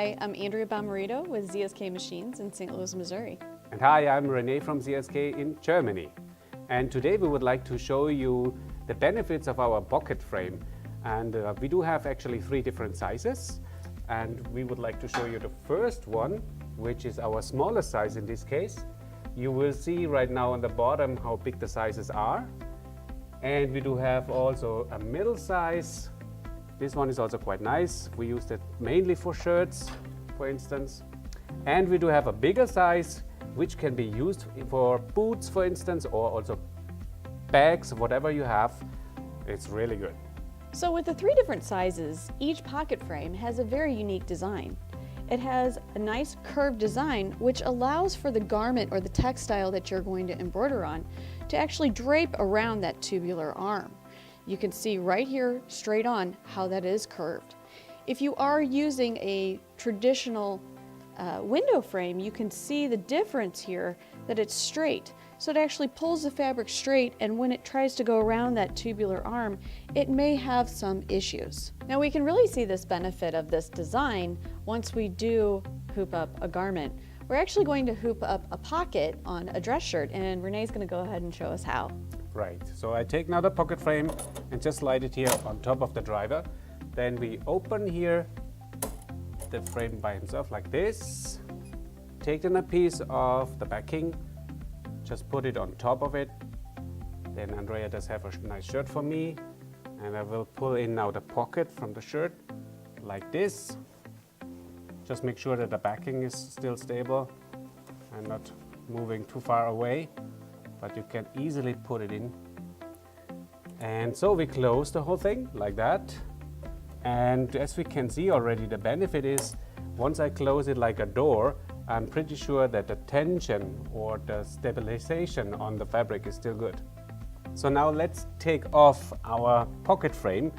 Hi, I'm Andrea Bomarito with ZSK Machines in St. Louis, Missouri. And hi, I'm Rene from ZSK in Germany. And today we would like to show you the benefits of our pocket frame. And we do have actually 3 different sizes. And we would like to show you the first one, which is our smallest size in this case. You will see right now on the bottom how big the sizes are. And we do have also a middle size. This one is also quite nice. We used it mainly for shirts, for instance. And we do have a bigger size, which can be used for boots, for instance, or also bags, whatever you have. It's really good. So with the 3 different sizes, each pocket frame has a very unique design. It has a nice curved design which allows for the garment or the textile that you're going to embroider on to actually drape around that tubular arm. You can see right here straight on how that is curved. If you are using a traditional window frame, you can see the difference here that it's straight. So it actually pulls the fabric straight, and when it tries to go around that tubular arm, it may have some issues. Now we can really see this benefit of this design once we do hoop up a garment. We're actually going to hoop up a pocket on a dress shirt, and Renee's going to go ahead and show us how. Right, so I take now the pocket frame and just slide it here on top of the driver. Then we open here the frame by himself like this. Take then a piece of the backing, just put it on top of it. Then Andrea does have a nice shirt for me. And I will pull in now the pocket from the shirt like this. Just make sure that the backing is still stable and not moving too far away. But you can easily put it in. And so we close the whole thing like that. And as we can see already, the benefit is once I close it like a door, I'm pretty sure that the tension or the stabilization on the fabric is still good. So now let's take off our pocket frame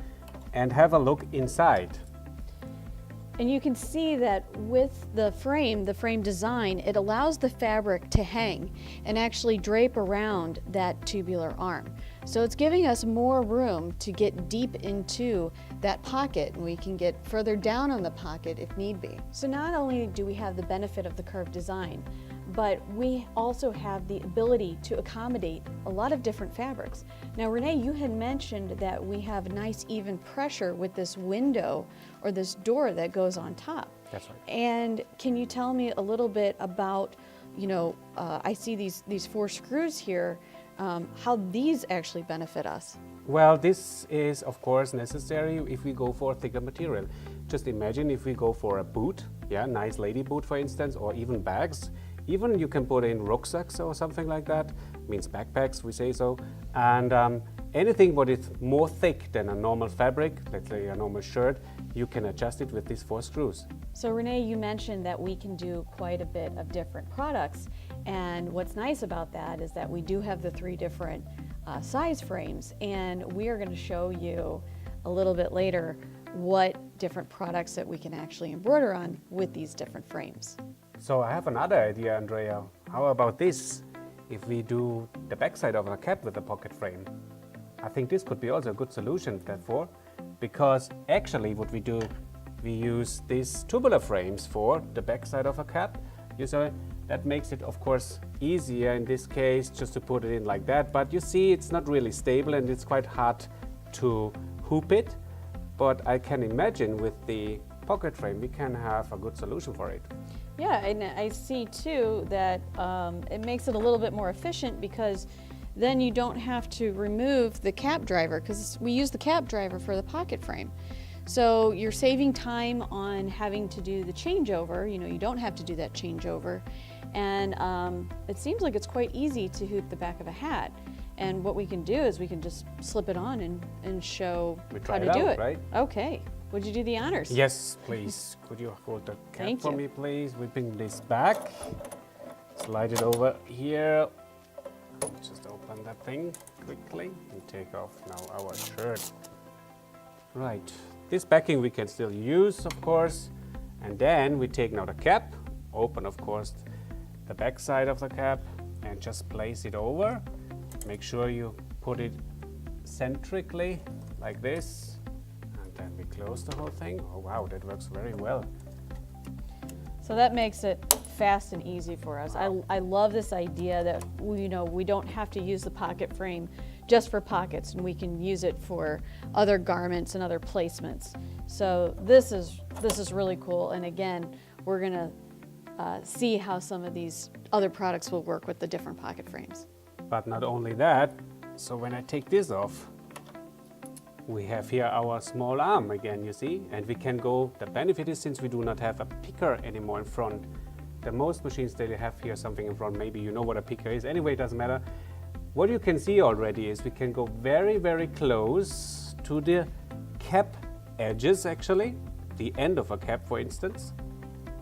and have a look inside. And you can see that with the frame design, it allows the fabric to hang and actually drape around that tubular arm. So it's giving us more room to get deep into that pocket, and we can get further down on the pocket if need be. So not only do we have the benefit of the curved design, but we also have the ability to accommodate a lot of different fabrics. Now, Renee, you had mentioned that we have nice even pressure with this window or this door that goes on top. That's right. And can you tell me a little bit about, I see these 4 screws here, how these actually benefit us? Well, this is of course necessary if we go for thicker material. Just imagine if we go for a boot, nice lady boot for instance, or even bags. Even you can put in rucksacks or something like that, means backpacks, we say so. And anything what is more thick than a normal fabric, let's say a normal shirt, you can adjust it with these 4 screws. So Renee, you mentioned that we can do quite a bit of different products. And what's nice about that is that we do have the 3 different size frames. And we are going to show you a little bit later what different products that we can actually embroider on with these different frames. So I have another idea, Andrea. How about this? If we do the backside of a cap with a pocket frame. I think this could be also a good solution therefore, because actually what we do, we use these tubular frames for the backside of a cap. So that makes it of course easier in this case just to put it in like that. But you see it's not really stable and it's quite hard to hoop it. But I can imagine with the pocket frame we can have a good solution for it. Yeah, and I see too that it makes it a little bit more efficient because then you don't have to remove the cap driver, because we use the cap driver for the pocket frame. So you're saving time on having to do the changeover. You don't have to do that changeover. And it seems like it's quite easy to hoop the back of a hat. And what we can do is we can just slip it on and show how to do it. Right? Okay. Would you do the honors? Yes, please. Could you hold the cap for me, please? We bring this back. Slide it over here. Just open that thing quickly and take off now our shirt. Right. This backing we can still use, of course. And then we take now the cap, open, of course, the back side of the cap, and just place it over. Make sure you put it centrically like this. And then we close the whole thing. Oh wow, that works very well. So that makes it fast and easy for us. I love this idea that we don't have to use the pocket frame just for pockets, and we can use it for other garments and other placements. So this is really cool. And again, we're gonna see how some of these other products will work with the different pocket frames. But not only that, so when I take this off, we have here our small arm again, you see, and we can go, the benefit is since we do not have a picker anymore in front, the most machines they have here something in front, maybe you know what a picker is, anyway it doesn't matter. What you can see already is we can go very, very close to the cap edges actually, the end of a cap for instance,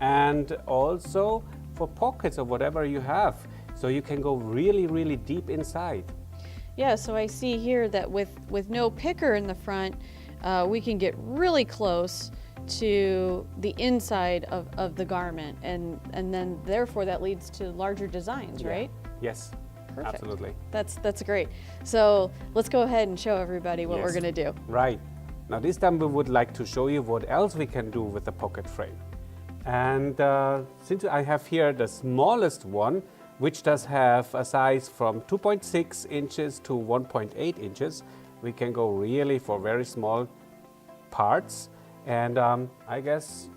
and also for pockets of whatever you have. So you can go really, really deep inside. Yeah, so I see here that with no picker in the front, we can get really close to the inside of the garment, and then therefore that leads to larger designs, Yeah. right? Yes, Perfect. absolutely. That's great. So let's go ahead and show everybody what Yes. we're gonna do. Right. Now this time we would like to show you what else we can do with the pocket frame. And since I have here the smallest one, which does have a size from 2.6 inches to 1.8 inches, we can go really for very small parts. And I guess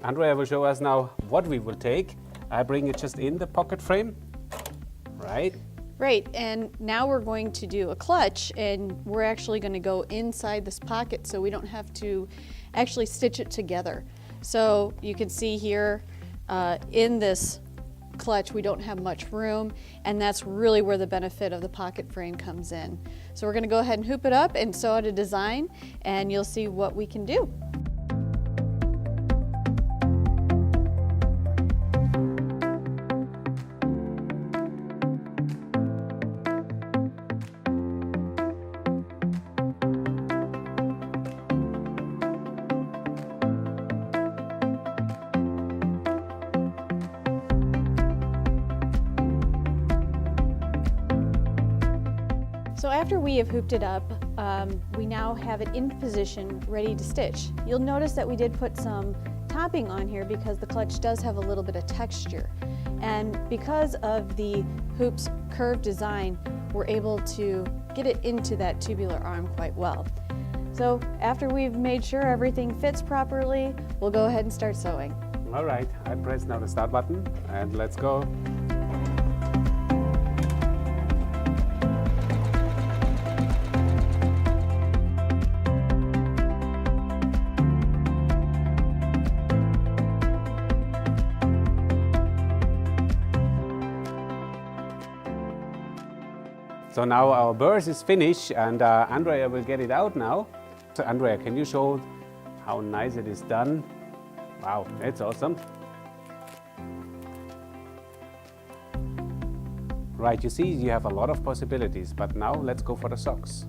Andrea will show us now what we will take. I bring it just in the pocket frame, right? Right, and now we're going to do a clutch, and we're actually going to go inside this pocket so we don't have to actually stitch it together. So you can see here in this clutch we don't have much room, and that's really where the benefit of the pocket frame comes in. So we're going to go ahead and hoop it up and sew out a design, and you'll see what we can do. So after we have hooped it up, we now have it in position, ready to stitch. You'll notice that we did put some topping on here because the clutch does have a little bit of texture. And because of the hoop's curved design, we're able to get it into that tubular arm quite well. So after we've made sure everything fits properly, we'll go ahead and start sewing. All right, I press now the start button and let's go. So now our burst is finished and Andrea will get it out now. So Andrea, can you show how nice it is done? Wow, that's awesome. Right, you see you have a lot of possibilities, but now let's go for the socks.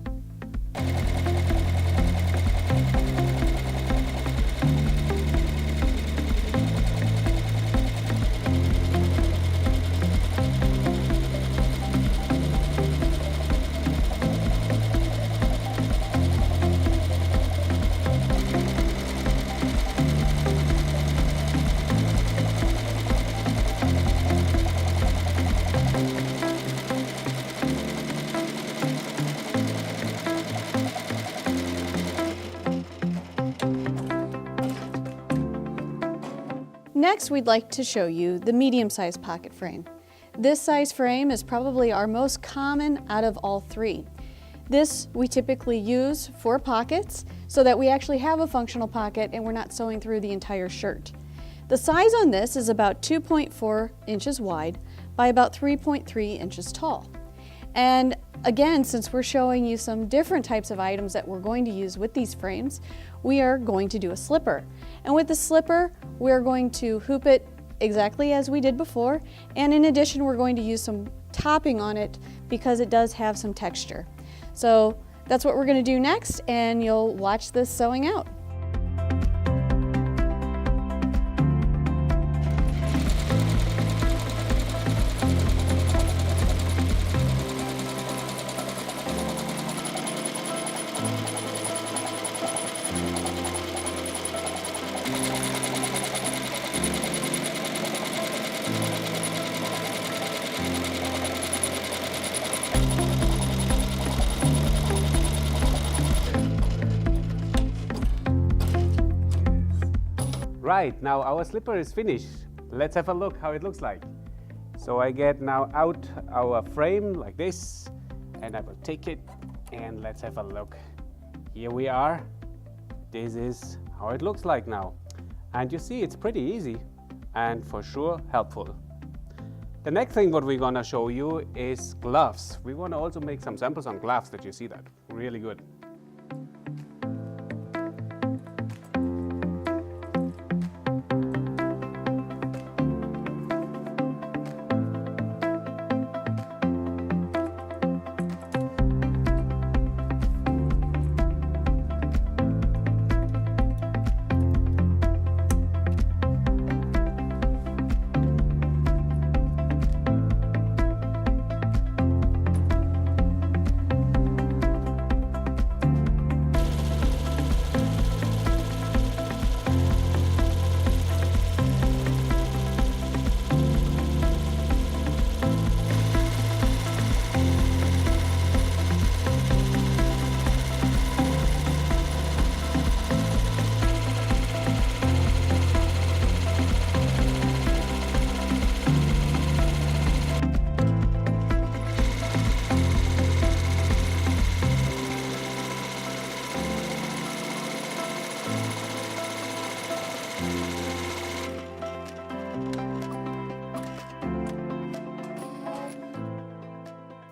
Next, we'd like to show you the medium-sized pocket frame. This size frame is probably our most common out of all three. This we typically use for pockets so that we actually have a functional pocket and we're not sewing through the entire shirt. The size on this is about 2.4 inches wide by about 3.3 inches tall. And again, since we're showing you some different types of items that we're going to use with these frames, we are going to do a slipper. And with the slipper, we're going to hoop it exactly as we did before. And in addition, we're going to use some topping on it because it does have some texture. So that's what we're going to do next, and you'll watch this sewing out. Right, now our slipper is finished. Let's have a look how it looks like. So I get now out our frame like this, and I will take it and let's have a look. Here we are. This is how it looks like now. And you see, it's pretty easy and for sure helpful. The next thing what we're gonna show you is gloves. We wanna also make some samples on gloves that you see that. Really good.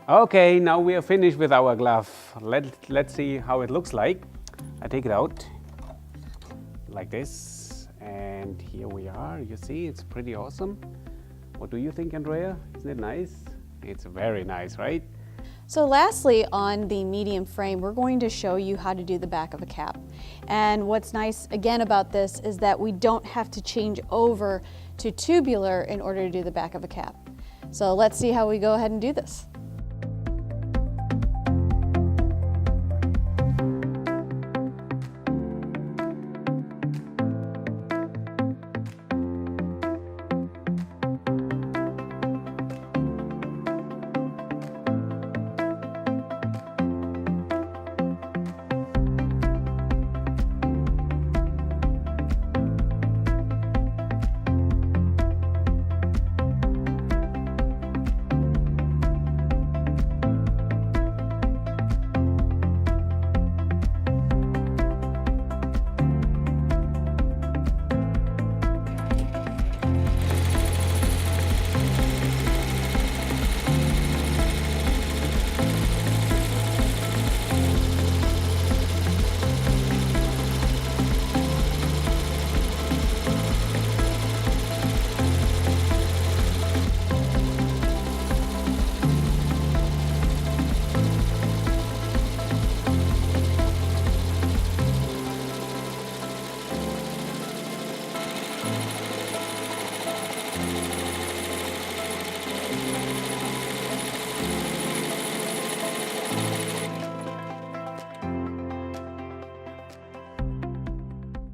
Okay, now we are finished with our glove. Let's see how it looks like. I take it out like this, and here we are. You see, it's pretty awesome. What do you think, Andrea? Isn't it nice? It's very nice, right? So lastly, on the medium frame, we're going to show you how to do the back of a cap. And what's nice again about this is that we don't have to change over to tubular in order to do the back of a cap. So let's see how we go ahead and do this.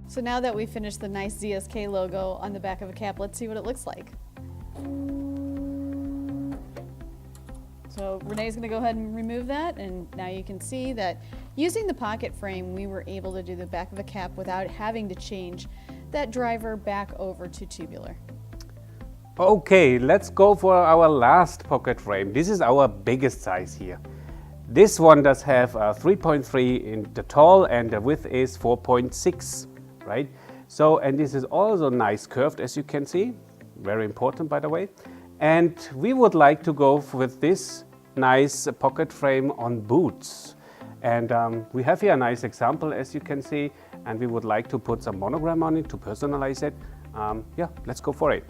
So now that we've finished the nice ZSK logo on the back of a cap, let's see what it looks like. So Renee's going to go ahead and remove that, and now you can see that using the pocket frame, we were able to do the back of a cap without having to change that driver back over to tubular. Okay, let's go for our last pocket frame. This is our biggest size here. This one does have a 3.3 in the tall and the width is 4.6, right? So, and this is also nice curved, as you can see. Very important, by the way. And we would like to go with this nice pocket frame on boots. And we have here a nice example, as you can see, and we would like to put some monogram on it to personalize it. Yeah, let's go for it.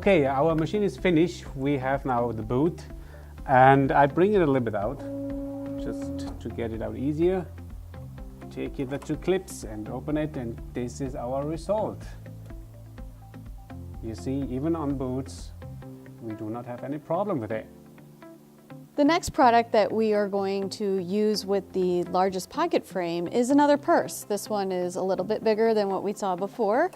Okay, our machine is finished. We have now the boot, and I bring it a little bit out just to get it out easier. Take the two clips and open it, and this is our result. You see, even on boots, we do not have any problem with it. The next product that we are going to use with the largest pocket frame is another purse. This one is a little bit bigger than what we saw before.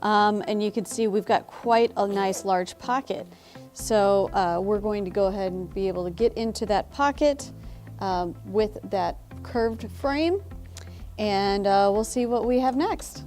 And you can see we've got quite a nice large pocket. So we're going to go ahead and be able to get into that pocket with that curved frame. And we'll see what we have next.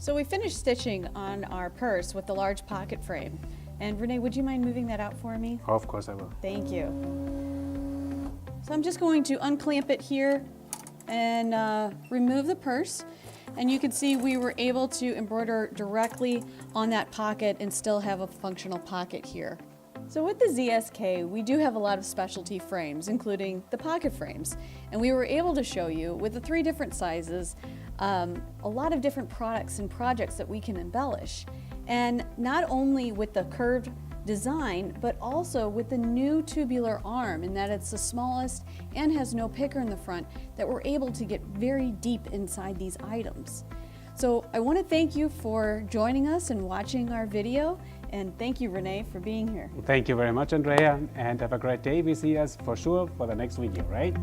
So we finished stitching on our purse with the large pocket frame. And Renee, would you mind moving that out for me? Of course I will. Thank you. So I'm just going to unclamp it here and remove the purse. And you can see we were able to embroider directly on that pocket and still have a functional pocket here. So with the ZSK, we do have a lot of specialty frames, including the pocket frames. And we were able to show you with the 3 different sizes, a lot of different products and projects that we can embellish. And not only with the curved design, but also with the new tubular arm, in that it's the smallest and has no picker in the front, that we're able to get very deep inside these items. So I want to thank you for joining us and watching our video, and thank you, Renee, for being here. Thank you very much, Andrea, and have a great day. We see us for sure for the next video, right?